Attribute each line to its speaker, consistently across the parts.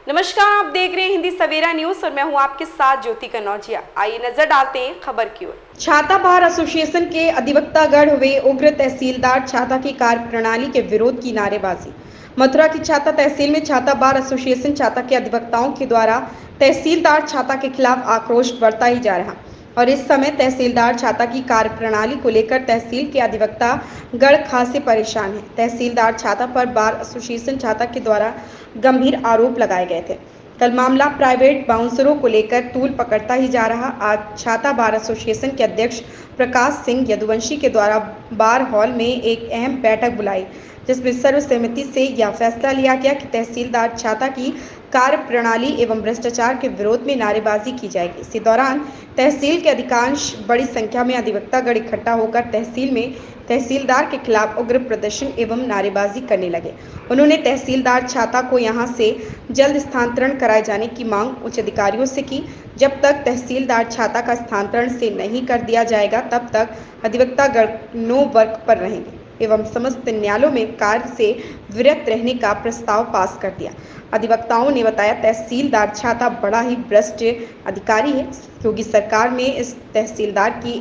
Speaker 1: नमस्कार, आप देख रहे हैं हिंदी सवेरा न्यूज और मैं हूं आपके साथ ज्योति कनौजिया। आइए नजर डालते हैं खबर की ओर। छाता बार एसोसिएशन के अधिवक्तागढ़ हुए उग्र, तहसीलदार छाता की कार्यप्रणाली के विरोध की नारेबाजी। मथुरा की छाता तहसील में छाता बार एसोसिएशन छाता के अधिवक्ताओं के द्वारा तहसीलदार छाता के खिलाफ आक्रोश बढ़ता ही जा रहा और इस समय तहसीलदार छाता की कार्यप्रणाली को लेकर तहसील के अधिवक्ता गढ़ खासे परेशान हैं। तहसीलदार छाता पर बार एसोसिएशन छाता के द्वारा गंभीर आरोप लगाए गए थे। कल मामला प्राइवेट बाउंसरों को लेकर तूल पकड़ता ही जा रहा। आज छाता बार एसोसिएशन के अध्यक्ष प्रकाश सिंह यदुवंशी के द्वारा बार हॉल में एक अहम बैठक बुलाई, जिसमें सर्वसम्मति से यह फैसला लिया गया कि तहसीलदार छाता की कार्य प्रणाली एवं भ्रष्टाचार के विरोध में नारेबाजी की जाएगी। इसी दौरान तहसील के अधिकांश बड़ी संख्या में अधिवक्तागण इकट्ठा होकर तहसील में तहसीलदार के खिलाफ उग्र प्रदर्शन एवं नारेबाजी करने लगे। उन्होंने तहसीलदार छाता को यहां से जल्द स्थानांतरण कराए जाने की मांग उच्च अधिकारियों से की। जब तक तहसीलदार छाता का स्थानांतरण से नहीं कर दिया जाएगा, तब तक अधिवक्तागण नो वर्क पर रहेंगे एवं समस्त न्यायालयों में कार्य से विरत रहने का प्रस्ताव पास कर दिया। अधिवक्ताओं ने बताया, तहसीलदार छाता बड़ा ही भ्रष्ट अधिकारी है। योगी सरकार में इस तहसीलदार की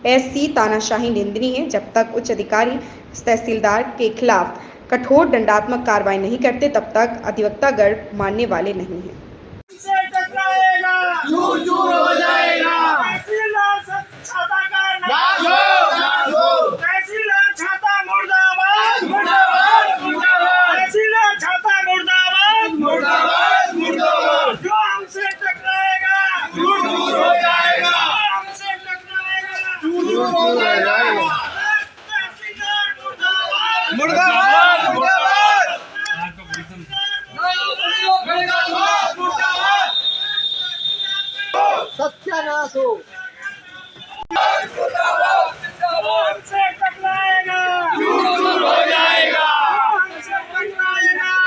Speaker 1: ऐसी तानाशाही निंदनीय है। जब तक उच्च अधिकारी इस तहसीलदार के खिलाफ कठोर दंडात्मक कार्रवाई नहीं करते, तब तक अधिवक्तागण मानने वाले नहीं हैं।
Speaker 2: चूर चूर हो जाएगा। तहसीलदार छाता का नाश हो। तहसीलदार छाता मुर्दाबाद मुर्दाबाद मुर्दाबाद। तहसीलदार छाता मुर्दाबाद मुर्दाबाद मुर्दाबाद। जो हमसे टकराएगा चूर चूर हो जाएगा। हमसे टकराएगा चूर चूर हो जाएगा। तहसीलदार मुर्दाबाद मुर्दाबाद मुर्दाबाद। सत्यानाश हो। हमसे टकराएगा चूर चूर हो जाएगा। हमसे टकराएगा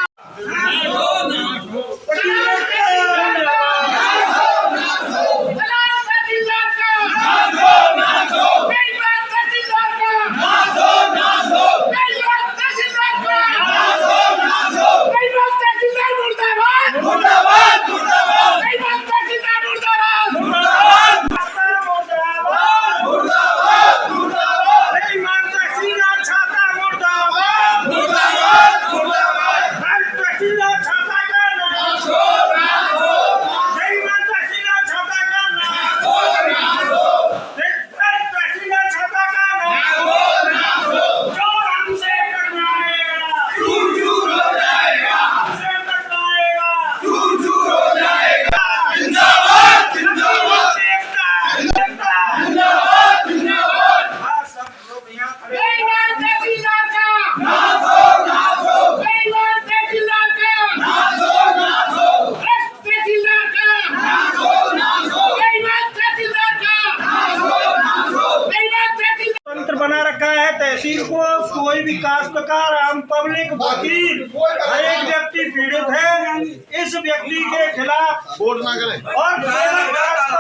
Speaker 2: बना रखा है। तहसील को कोई भी काश्तकार, आम पब्लिक, वकील, हर एक व्यक्ति पीड़ित है। इस व्यक्ति के खिलाफ वोट ना करें। और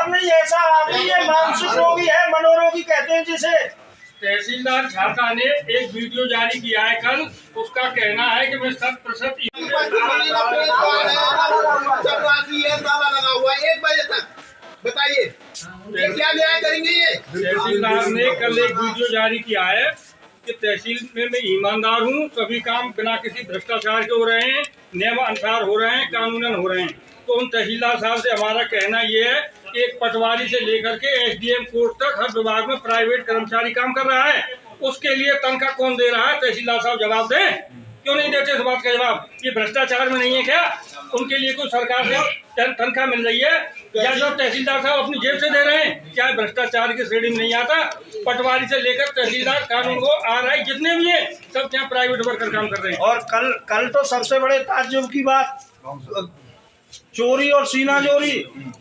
Speaker 2: नहीं, ऐसा आदमी है, मानसिक रोगी है, मनोरोगी कहते हैं जिसे।
Speaker 3: तहसीलदार छाता ने एक वीडियो जारी किया है कल। उसका कहना है कि मैं 100%
Speaker 4: ताला लगा हुआ है 1 बजे तक। बताइए क्या न्याय करेंगे ये?
Speaker 3: तहसीलदार ने कल एक वीडियो जारी किया है कि तहसील में मैं ईमानदार हूँ, सभी काम बिना किसी भ्रष्टाचार के हो रहे हैं, नियम अनुसार हो रहे हैं, कानूनन हो रहे हैं। तो उन तहसीलदार साहब से हमारा कहना ये है कि एक पटवारी से लेकर के SDM कोर्ट तक हर विभाग में प्राइवेट कर्मचारी काम कर रहा है। उसके लिए तनख्वाह कौन दे रहा है? तहसीलदार साहब जवाब दें। क्यों नहीं देते इस बात का जवाब? ये भ्रष्टाचार में नहीं है क्या? उनके लिए कोई सरकार से तनख्वाह मिल रही है या जो तहसीलदार साहब अपनी जेब से दे रहे हैं? क्या भ्रष्टाचार की श्रेणी में नहीं आता? पटवारी से लेकर तहसीलदार, कानून को RI जितने भी हैं, सब यहाँ प्राइवेट वर्कर काम कर रहे हैं।
Speaker 2: और कल तो सबसे बड़े ताज्जुब की बात, चोरी और सीना चोरी,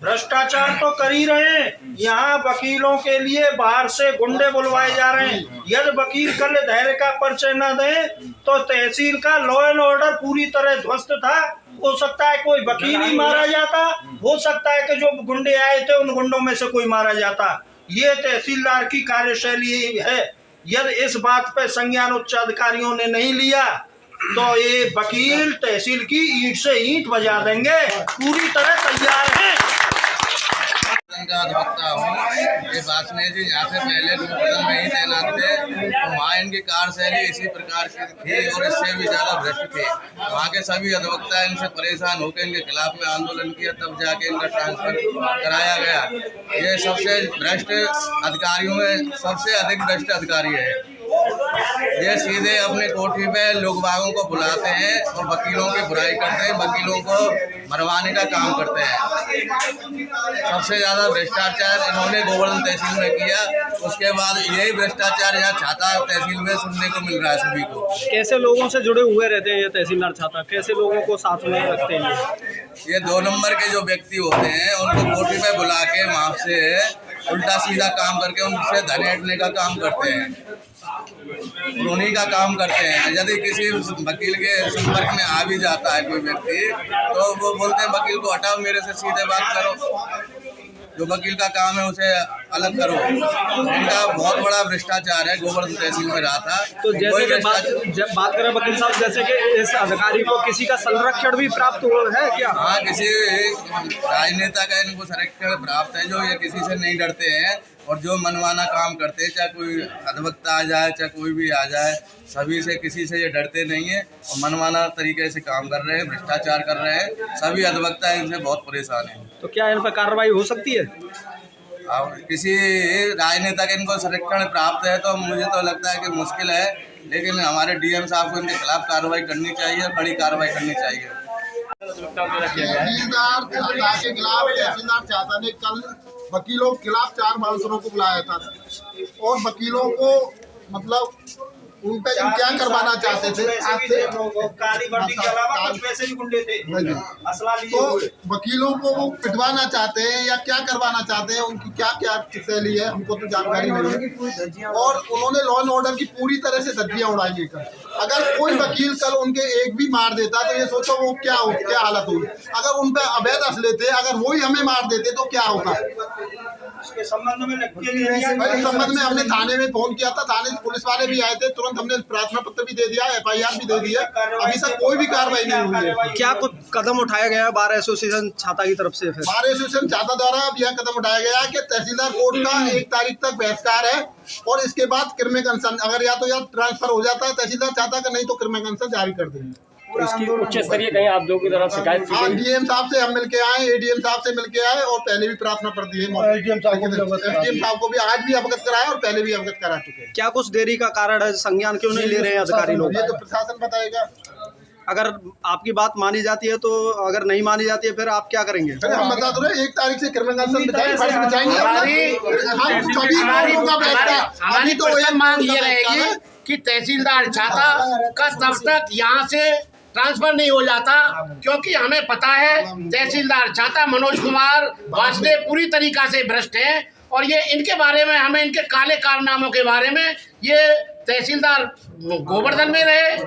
Speaker 2: भ्रष्टाचार तो कर ही रहे हैं। यहाँ वकीलों के लिए बाहर से गुंडे बुलवाए जा रहे हैं। यदि वकील कल धैर्य का परिचय न दे तो तहसील का लॉ एंड ऑर्डर पूरी तरह ध्वस्त था। हो सकता है कोई वकील ही मारा जाता, हो सकता है कि जो गुंडे आए थे उन गुंडों में से कोई मारा जाता। ये तहसीलदार की कार्यशैली है। यदि इस बात पर संज्ञान उच्च अधिकारियों ने नहीं लिया तो ये वकील तहसील की ईंट से ईंट बजा देंगे, पूरी तरह तैयार है।
Speaker 5: का अधिवक्ता हूँ। ये वासने जी यहाँ से पहले गोवर्धन में ही तैनात थे, तो वहाँ इनकी कार्यशैली इसी प्रकार की थी और इससे भी ज्यादा भ्रष्ट थे। वहाँ के सभी अधिवक्ता इनसे परेशान होकर इनके खिलाफ में आंदोलन किया, तब जाके इनका ट्रांसफर कराया गया। ये सबसे भ्रष्ट अधिकारियों में सबसे अधिक भ्रष्ट अधिकारी है। ये सीधे अपने कोठी पे लोग बागों को बुलाते हैं और वकीलों की बुराई करते हैं, वकीलों को मरवाने का काम करते हैं। सबसे ज्यादा भ्रष्टाचार इन्होंने गोवर्धन तहसील में किया, उसके बाद यही भ्रष्टाचार यहाँ छाता तहसील में सुनने को मिल रहा है सभी को।
Speaker 6: कैसे लोगों से जुड़े हुए रहते हैं ये तहसीलदार छाता, कैसे लोगों को साथ में रखते हैं?
Speaker 5: ये 2 नंबर के जो व्यक्ति होते हैं उनको कोठी पे बुला के वहाँ से उल्टा सीधा काम करके उनसे धन ऐंठने का काम करते हैं, उन्हीं का काम करते हैं। यदि किसी वकील के संपर्क में आ भी जाता है कोई व्यक्ति, तो वो बोलते हैं वकील को हटाओ, मेरे से सीधे बात करो, जो वकील का काम है उसे अलग करो। इनका बहुत बड़ा भ्रष्टाचार है, गोवर्धन तहसील में रहा था।
Speaker 6: तो जैसे कि जब बात करें वकील साहब, जैसे कि इस अधिकारी को किसी का संरक्षण भी प्राप्त हुआ है क्या?
Speaker 5: हाँ, किसी राजनेता का इनको संरक्षण प्राप्त है, जो ये किसी से नहीं डरते हैं और जो मनमाना काम करते हैं, चाहे कोई अधिवक्ता आ जाए चाहे कोई भी आ जाए, सभी से किसी से ये डरते नहीं है और मनमाना तरीके से काम कर रहे हैं, भ्रष्टाचार कर रहे हैं। सभी अधिवक्ता इनसे बहुत परेशान हैं।
Speaker 6: तो क्या इन पर कार्रवाई हो सकती है?
Speaker 5: अब किसी राजनेता के इनको संरक्षण प्राप्त है तो मुझे तो लगता है कि मुश्किल है, लेकिन हमारे डीएम साहब को इनके खिलाफ कार्रवाई करनी चाहिए, बड़ी कार्रवाई करनी चाहिए।
Speaker 4: तहसीलदार छाता के खिलाफ तहसीलदार छाता ने कल वकीलों के खिलाफ 4 मानसरों को बुलाया था और वकीलों को मतलब उन पे क्या करवाना चाहते थे,
Speaker 2: काली वर्दी के अलावा कुछ पैसे भी गुंडे थे, असला लिए
Speaker 4: तो
Speaker 2: हुए।
Speaker 4: वकीलों को वो पिटवाना चाहते हैं या क्या करवाना चाहते हैं, उनकी क्या क्या शैली है हमको तो जानकारी नहीं है। और उन्होंने लॉ एंड ऑर्डर की पूरी तरह से धज्जियां उड़ाई लेकर। अगर कोई वकील कल उनके एक भी मार देता तो ये सोचो वो क्या हालत हुई। अगर उन पे अवैध असले थे, अगर वही हमें मार देते तो क्या होता।
Speaker 2: इसके संबंध में
Speaker 4: इस संबंध में हमने थाने में फोन किया था, थाने पुलिस वाले भी आए थे, तुरंत हमने प्रार्थना पत्र भी दे दिया, FIR भी दे दी है, अभी तक कोई भी कार्रवाई नहीं हुई है।
Speaker 6: क्या कुछ कदम उठाया गया है बार एसोसिएशन छाता की तरफ से? फिर
Speaker 4: बार एसोसिएशन छाता द्वारा अब यह कदम उठाया गया है कि तहसीलदार कोर्ट का 1 तारीख तक बहिष्कार है और इसके बाद क्रिमिनल कंसर्न, अगर या तो ट्रांसफर हो जाता है तहसीलदार छाता का, नहीं तो क्रिमिनल कंसर्न जारी कर देंगे।
Speaker 6: इसकी उच्च स्तरीय कहीं आप लोगों की तरफ शिकायत की?
Speaker 4: हाँ, डीएम साहब से हम मिलके आए, ADM साहब से मिलके आए और पहले भी प्रार्थना पत्र दी है। SDM साहब को भी आज भी अवगत कराया और पहले भी अवगत करा चुके हैं।
Speaker 6: क्या कुछ देरी का कारण है? संज्ञान क्यों नहीं ले रहे हैं अधिकारी लोग?
Speaker 4: ये तो प्रशासन बताएगा।
Speaker 6: अगर आपकी बात मानी जाती है तो, अगर नहीं मानी जाती है फिर आप क्या करेंगे?
Speaker 4: हम बता दो 1 तारीख से क्रिमिनल कंसर्न बचाएंगे।
Speaker 7: हमारी तो मांग ये रहेगी कि तहसीलदार छाता का तब तक यहाँ से ट्रांसफर नहीं हो जाता, क्योंकि हमें पता है तहसीलदार छाता मनोज कुमार वासदेव पूरी तरीका से भ्रष्ट हैं और ये इनके बारे में हमें इनके काले कारनामों के बारे में, ये तहसीलदार गोवर्धन में रहे,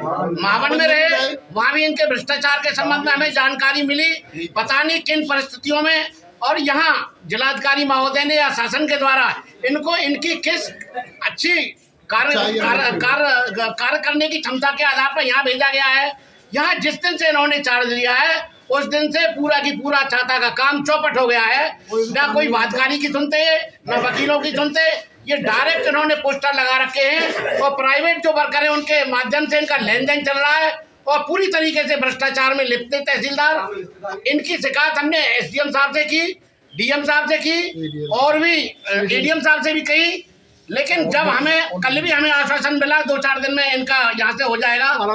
Speaker 7: मावन में रहे, वहाँ भी इनके भ्रष्टाचार के संबंध में हमें जानकारी मिली, पता नहीं किन परिस्थितियों में। और यहाँ जिलाधिकारी महोदय ने या शासन के द्वारा इनको इनकी किस अच्छी कार्य करने की क्षमता के आधार पर यहाँ भेजा गया है। यहाँ जिस दिन से इन्होंने चार्ज लिया है उस दिन से पूरा की पूरा छाता का काम चौपट हो गया है। ना कोई वादकारी की सुनते न वकीलों की सुनते, ये डायरेक्ट इन्होंने पोस्टर लगा रखे हैं और प्राइवेट जो वर्कर है उनके माध्यम से इनका लेन देन चल रहा है और पूरी तरीके से भ्रष्टाचार में लिप्त तहसीलदार। इनकी शिकायत हमने SDM साहब से की, DM साहब से की और भी ADM साहब से भी कही, लेकिन जब हमें कल भी हमें आश्वासन मिला 2-4 दिन में इनका यहाँ से हो जाएगा,
Speaker 4: काला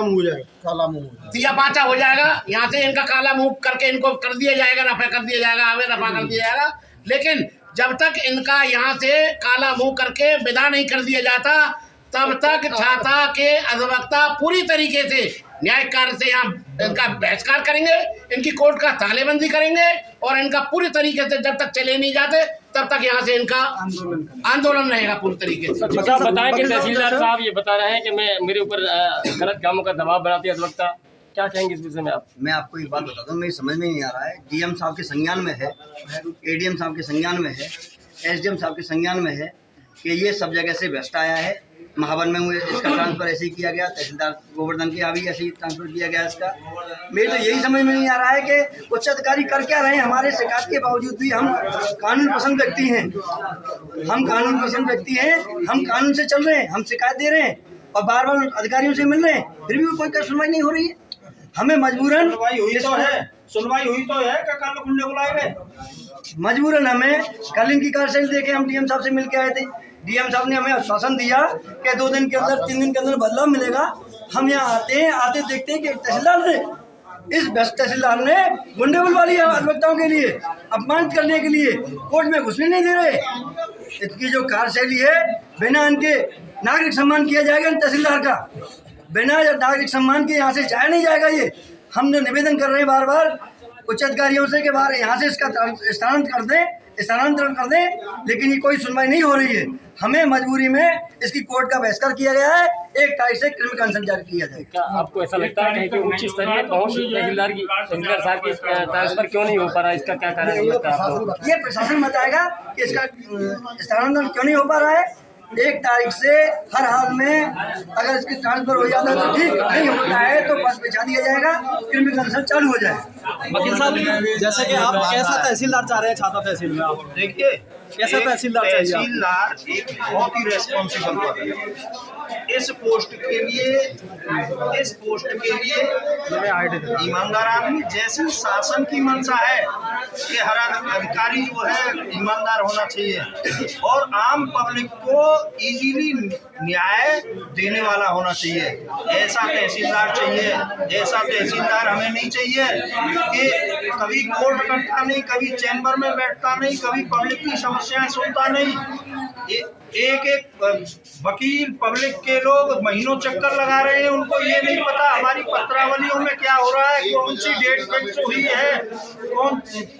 Speaker 4: मुंह
Speaker 7: दिया पाचा हो जाएगा, यहाँ से इनका काला मुंह करके इनको कर दिया जाएगा, रफा कर दिया जाएगा, हमें रफा कर दिया जाएगा। लेकिन जब तक इनका यहाँ से काला मुंह करके विदा नहीं कर दिया जाता तब तक छाता के अधिवक्ता पूरी तरीके से न्याय कार्य से यहाँ इनका बहिष्कार करेंगे, इनकी कोर्ट का तालेबंदी करेंगे और इनका पूरी तरीके से जब तक चले नहीं जाते तब तक यहाँ से इनका आंदोलन रहेगा पूरी तरीके से।
Speaker 8: बताएं कि तहसीलदार साहब ये बता रहे हैं कि मेरे ऊपर गलत कामों का दबाव बनाती है अधिवक्ता, क्या कहेंगे इस विषय में आप?
Speaker 9: मैं आपको एक बात बताता हूँ, मेरी समझ में नहीं आ रहा है। DM साहब के संज्ञान में है, ADM साहब के संज्ञान में है, SDM साहब के संज्ञान में है कि ये सब जगह से भ्रष्ट आया है महावन में हुए, इसका ट्रांसफ़र ऐसे ही किया गया। तहसीलदार गोवर्धन के यहाँ भी ऐसे ही ट्रांसफ़र किया गया इसका। मेरे तो यही समझ में नहीं आ रहा है कि उच्च अधिकारी कर क्या रहे हैं। हमारे शिकायत के बावजूद भी हम कानून पसंद व्यक्ति हैं, हम कानून से चल रहे हैं, हम शिकायत दे रहे हैं और बार बार अधिकारियों से मिल रहे हैं, फिर भी कोई सुनवाई नहीं हो रही है। हमें मजबूरन
Speaker 2: सुनवाई हुई तो है कि कल गुंडे बुलाए गए?
Speaker 9: मजबूरन हमें कल इनकी कार्यशैली देखे, हम डीएम साहब से मिल के आए थे। डीएम साहब ने हमें आश्वासन दिया कि 2 दिन के अंदर 3 दिन के अंदर बदलाव मिलेगा। हम यहाँ आते देखते हैं कि इस भ्रष्ट तहसीलदार ने गुंडे बुलवा लिया अधिवक्ताओं के लिए, अपमानित करने के लिए, कोर्ट में घुसने नहीं दे रहे। इसकी जो कार्यशैली है, बिना इनके नागरिक सम्मान किया जाएगा इन तहसीलदार का, बिना नागरिक सम्मान के यहाँ से जाया नहीं जाएगा। ये हमने निवेदन कर रहे हैं बार बार उच्च अधिकारियों से कि बाहर यहाँ से इसका स्थानांतरण कर दें, लेकिन ये कोई सुनवाई नहीं हो रही है। हमें मजबूरी में इसकी कोर्ट का बहिष्कार किया गया है। 1 तारीख से क्रिमिनल कंसर्न जारी किया जाएगा।
Speaker 8: क्या आपको ऐसा लगता है कि उच्च स्तरीय पहुंच तहसीलदार साहब की ट्रांसफर क्यों नहीं हो पा रहा है? इसका क्या कारण लगता है आपको?
Speaker 9: ये प्रशासन बताएगा कि इसका स्थानांतरण क्यों नहीं हो पा रहा है। 1 तारीख से हर हाल में अगर इसकी ट्रांसफर हो जाता है तो ठीक, नहीं होता है तो बस बिछा दिया जाएगा, क्रिमिनल कंसर्न चालू हो जाएगा।
Speaker 6: वकील साहब, जैसे कि आप कैसा तहसीलदार चाह रहे हैं छाता तहसील में? आप
Speaker 2: देखिए,
Speaker 6: कैसा तहसीलदार चाहिए?
Speaker 2: तहसीलदार एक बहुत ही रेस्पॉन्सिबल पद है। इस पोस्ट के लिए ईमानदार आदमी, जैसी शासन की मंशा है कि हर अधिकारी जो है ईमानदार होना चाहिए और आम पब्लिक को इजीली न्याय देने वाला होना चाहिए। ऐसा तहसीलदार चाहिए। ऐसा तहसीलदार हमें नहीं चाहिए कि कभी कोर्ट करता नहीं, कभी चैम्बर में बैठता नहीं, कभी पब्लिक की समस्याएं सुनता नहीं। एक वकील पब्लिक के लोग महीनों चक्कर लगा रहे हैं, उनको ये नहीं पता हमारी पत्रावलियों में क्या हो रहा है, कौन सी डेट फिक्स हुई है,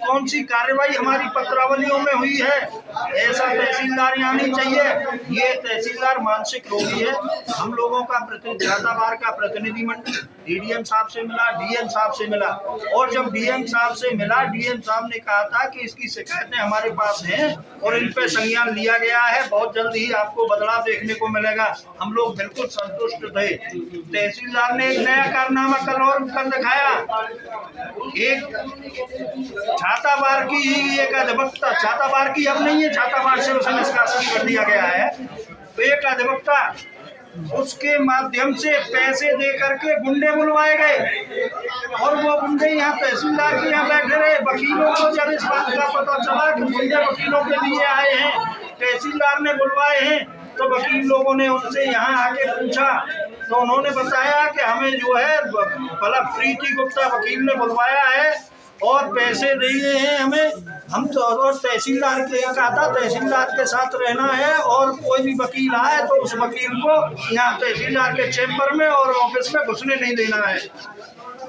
Speaker 2: कौन सी कार्रवाई हमारी पत्रावलियों में हुई है। ऐसा तहसीलदार यहाँ नहीं चाहिए। ये तहसीलदार मानसिक रोगी है। हम लोगों का झाताबार का प्रतिनिधिमंडल डीडीएम साहब से मिला, डीएम साहब से मिला, और जब डीएम साहब से मिला, डीएम साहब ने कहा था कि इसकी शिकायतें हमारे पास हैं और इन पे संज्ञान लिया गया है, बहुत जल्द ही आपको बदलाव देखने को मिलेगा। हम लोग बिल्कुल संतुष्ट थे। तहसीलदार ने एक नया कारनामा कल और कर दिखाया। एक झाताबार की एक अधिवक्ता, झाताबार की अब नहीं है, झाताबार से उसे निष्कासित कर दिया गया है। तो एक अधिवक्ता, उसके माध्यम से पैसे दे करके गुंडे बुलवाए गए और वो गुंडे यहाँ तहसीलदार के यहाँ बैठे रहे। वकीलों को जब इस बात का पता चला कि गुंडे वकीलों के लिए आए हैं, तहसीलदार ने बुलवाए हैं, तो वकील लोगों ने उनसे यहाँ आके पूछा तो उन्होंने बताया कि हमें जो है भला प्रीति गुप्ता वकील ने बुलवाया है और पैसे दिए हैं हमें। हम तो और तहसीलदार के कहा था तहसीलदार के साथ रहना है और कोई भी वकील आए तो उस वकील को यहाँ तहसीलदार के चैम्बर में और ऑफिस में घुसने नहीं देना है।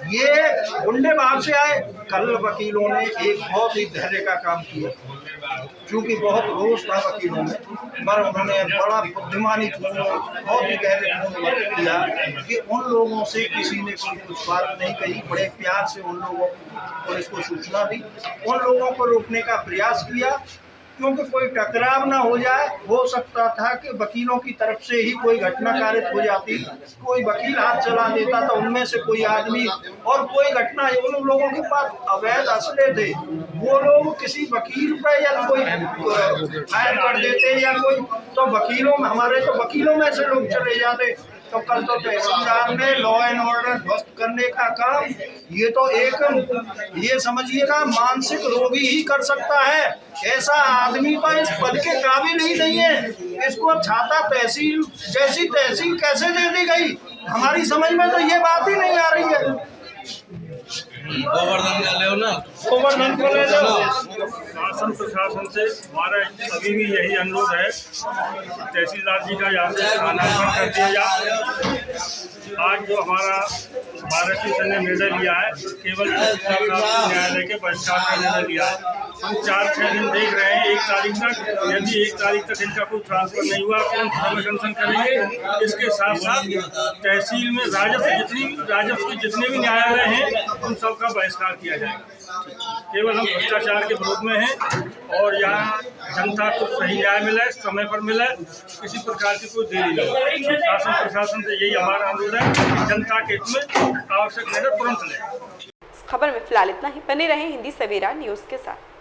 Speaker 2: ये गुंडे बाहर से आए। कल वकीलों ने एक बहुत ही धैर्य का काम किया, क्योंकि बहुत रोष था वकीलों में, पर उन्होंने बड़ा बुद्धिमानी बहुत ही गहरे किया कि उन लोगों से किसी ने कोई कुछ बात नहीं कही। बड़े प्यार से उन लोगों पुलिस को सूचना दी, उन लोगों को रोकने का प्रयास किया, क्योंकि कोई टकराव ना हो जाए। हो सकता था कि वकीलों की तरफ से ही कोई घटना कारित हो जाती, कोई वकील हाथ चला देता तो उनमें से कोई आदमी और कोई घटना। उन लोगों के पास अवैध असले थे, वो लोग किसी वकील पर या कोई फायर कर देते या कोई, तो वकीलों में हमारे तो वकीलों में से लोग चले जाते। तो कल तो तहसीलदार ने लॉ एंड ऑर्डर ध्वस्त करने का काम, ये तो एक ये समझिएगा मानसिक रोगी ही कर सकता है। ऐसा आदमी तो इस पद के काबिल ही नहीं है। इसको छाता तहसील जैसी तहसील कैसे दे दी गई, हमारी समझ में तो ये बात ही नहीं आ रही है।
Speaker 5: गोवर्धन का ले ना,
Speaker 2: गोवर्धन को ले लो।
Speaker 3: शासन प्रशासन से हमारा अभी भी यही अनुरोध है, तहसीलदार जी का यहाँ से स्थानांतरण कर दिया जाए। आज जो हमारा भारत शासन ने निर्णय लिया है, केवल न्यायालय के बहिष्कार का निर्णय लिया है। हम 4-6 दिन देख रहे हैं, 1 तारीख तक, यदि 1 तारीख तक इनका कोई ट्रांसफर नहीं हुआ तो हम अनशन करेंगे। इसके साथ साथ तहसील में राजस्व के जितने भी न्यायालय हैं उन सबका बहिष्कार किया जाएगा। केवल हम भ्रष्टाचार के विरोध में हैं और यहाँ जनता को सही न्याय मिले, समय पर मिले, किसी प्रकार की कोई देरी न हो। शासन प्रशासन से यही हमारा अनुरोध है कि जनता के हित में आवश्यक निर्णय तुरंत लें।
Speaker 1: खबर में फिलहाल इतना ही। बने रहें हिंदी सवेरा न्यूज़ के साथ।